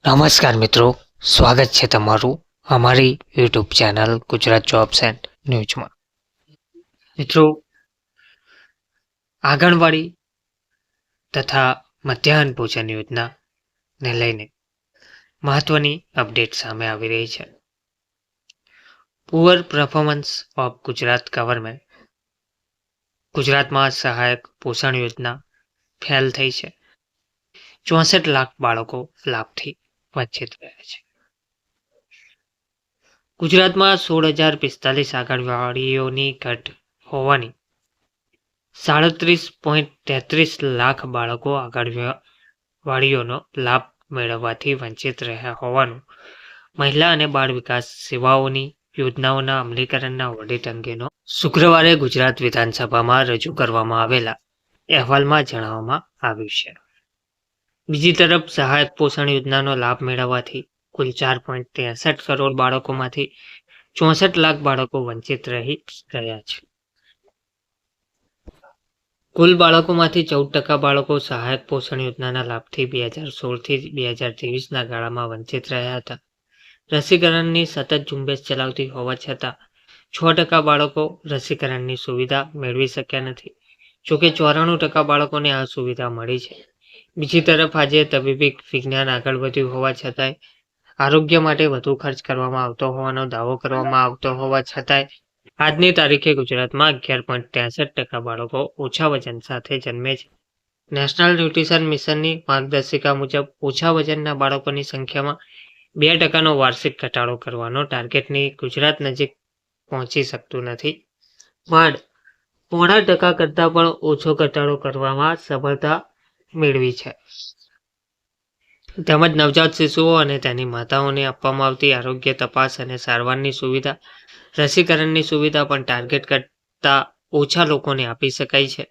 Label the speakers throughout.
Speaker 1: નમસ્કાર મિત્રો, સ્વાગત છે તમારું અમારી YouTube channel Gujarat jobs and ન્યૂઝમાં. મિત્રો, આંગણવાડી તથા મધ્યાહન ભોજન યોજનાને લઈને મહત્વની અપડેટ સામે આવી રહી છે. Poor performance of Gujarat government ગુજરાતમાં સહાયક પોષણ યોજના ફેલ થઈ છે. 64 લાખ બાળકો લાભથી વંચિત રહ્યા છે. ગુજરાતમાં 16,045 આંગણવાડીઓની ઘટ હોવાની 37.33 લાખ બાળકો આંગણવાડીઓનો લાભ મેળવવાથી વંચિત રહ્યા હોવાનું મહિલા અને બાળ વિકાસ સેવાઓની યોજનાઓના અમલીકરણના ઓડિટ અંગેનો શુક્રવારે ગુજરાત વિધાનસભામાં રજૂ કરવામાં આવેલા અહેવાલમાં જણાવવામાં આવ્યું છે. બીજી તરફ સહાયક પોષણ યોજનાનો લાભ મેળવવાથી કુલ 4.63 કરોડ બાળકોમાંથી 64 લાખ બાળકો વંચિત રહી ગયા છે. કુલ બાળકોમાંથી 14% બાળકો સહાયક પોષણ યોજનાના લાભથી 2016થી 2023ના ગાળામાં વંચિત રહ્યા હતા. રસીકરણની સતત ઝુંબેશ ચલાવતી હોવા છતાં 6% બાળકો રસીકરણની સુવિધા મેળવી શક્યા નથી. જોકે 94% બાળકોને આ સુવિધા મળી છે. બીજી તરફ આજે તબીબી વિજ્ઞાન આગળ વધ્યું હોવા છતાંય આરોગ્ય માટે વધુ ખર્ચ કરવામાં આવતો હોવાનો દાવો કરવામાં આવતો હોવા છતાંય આજની તારીખે ગુજરાતમાં 11.63% બાળકો ઓછા વજન સાથે જન્મે છે. નેશનલ ન્યુટ્રિશન મિશનની માર્ગદર્શિકા મુજબ ઓછા વજનના બાળકોની સંખ્યામાં 2%નો વાર્ષિક ઘટાડો કરવાનો ટાર્ગેટની ગુજરાત નજીક પહોંચી શકતું નથી, પણ 0.5% કરતાં પણ ઓછો ઘટાડો કરવામાં સફળતા મેળવી છે. તેમજ નવજાત શિશુઓ અને તેની માતાઓને આપવામાં આવતી આરોગ્ય તપાસ અને સારવારની સુવિધા, રસીકરણની સુવિધા પણ ટાર્ગેટ કરતાં ઓછા લોકોને આપી શકાય છે.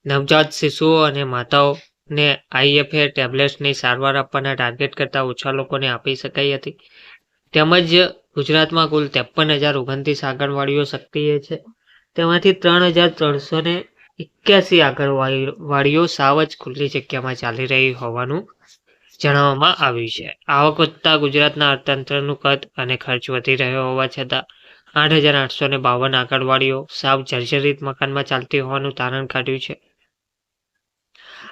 Speaker 1: નવજાત શિશુઓ અને માતાઓને આઈએફએ ટેબ્લેટ્સની સારવાર આપવાના ટાર્ગેટ કરતાં ઓછા લોકોને આપી શકાઈ હતી. તેમજ ગુજરાતમાં કુલ 53,029 આંગણવાડીઓ સક્રિય છે. તેમાંથી 3,381 આંગણવાડીઓ સાવ જ ખુલ્લી જગ્યામાં ચાલી રહી હોવાનું જણાવવામાં આવ્યું છે. આવક વધતા ગુજરાતના અર્થતંત્રનું કદ અને ખર્ચ વધી રહ્યો હોવા છતાં 8,852 આંગણવાડીઓ સાવ જર્જરિત મકાનમાં ચાલતી હોવાનું તારણ કાઢ્યું છે.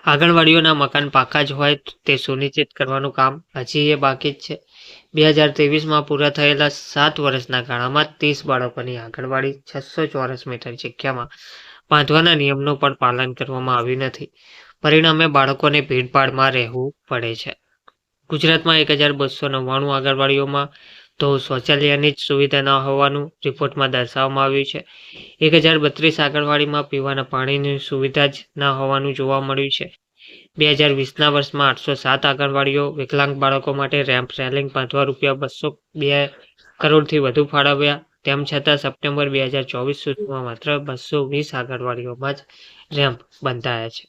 Speaker 1: આંગણવાડીઓના મકાન પાકા જ હોય તે સુનિશ્ચિત કરવાનું કામ હજી એ બાકી જ છે. 2023માં પૂરા થયેલા 7 વર્ષના ગાળામાં 30 બાળકોની આંગણવાડી 600 ચોરસ મીટર જગ્યામાં બાંધવાના નિયમનું પણ પાલન કરવામાં આવ્યું નથી. પરિણામે બાળકોને ભીડભાડમાં રહેવું પડે છે. ગુજરાતમાં 1,299 આંગણવાડીઓમાં તો શૌચાલયની જ સુવિધા ન હોવાનું રિપોર્ટમાં દર્શાવવામાં આવ્યું છે. 1,032 આંગણવાડીમાં પીવાના પાણીની સુવિધા જ ન હોવાનું જોવા મળ્યું છે. 2020ના વર્ષમાં 807 આંગણવાડીઓ વિકલાંગ બાળકો માટે રેમ્પ રેલિંગ બાંધવા ₹202 કરોડથી વધુ ફાળવ્યા. તેમ છતાં સપ્ટેમ્બર 2024 સુધીમાં માત્ર 220 આંગણવાડીઓમાં જ રેમ્પ બંધાયા છે.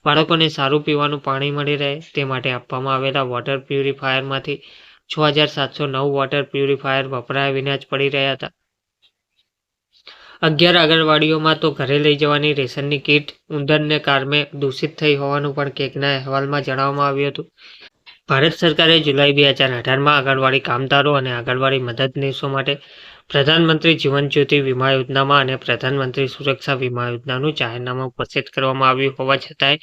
Speaker 1: બાળકોને સારું પીવાનું પાણી મળી રહે તે માટે આપવામાં આવેલા વોટર પ્યુરિફાયરમાંથી 6,709 વોટર પ્યુરિફાયર વપરાયા વિના જ પડી રહ્યા હતા. 11 આંગણવાડીઓમાં તો ઘરે લઈ જવાની રેશનની કીટ ઉંદરને કારણે દૂષિત થઈ હોવાનું પણ કેગના અહેવાલમાં જણાવવામાં આવ્યું હતું. ભારત સરકારે જુલાઈ 2018માં આંગણવાડી કામદારો અને આંગણવાડી મદદનીશો માટે પ્રધાનમંત્રી જીવન જ્યોતિ વીમા યોજનામાં અને પ્રધાનમંત્રી સુરક્ષા વીમા યોજનાનું જાહેરનામું પ્રસિદ્ધ કરવામાં આવ્યું હોવા છતાંય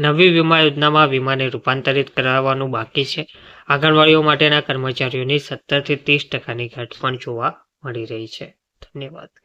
Speaker 1: નવી વીમા યોજનામાં વીમાને રૂપાંતરિત કરાવવાનું બાકી છે. આંગણવાડીઓ માટેના કર્મચારીઓની 17થી 30% ઘટ પણ જોવા મળી રહી છે. ધન્યવાદ.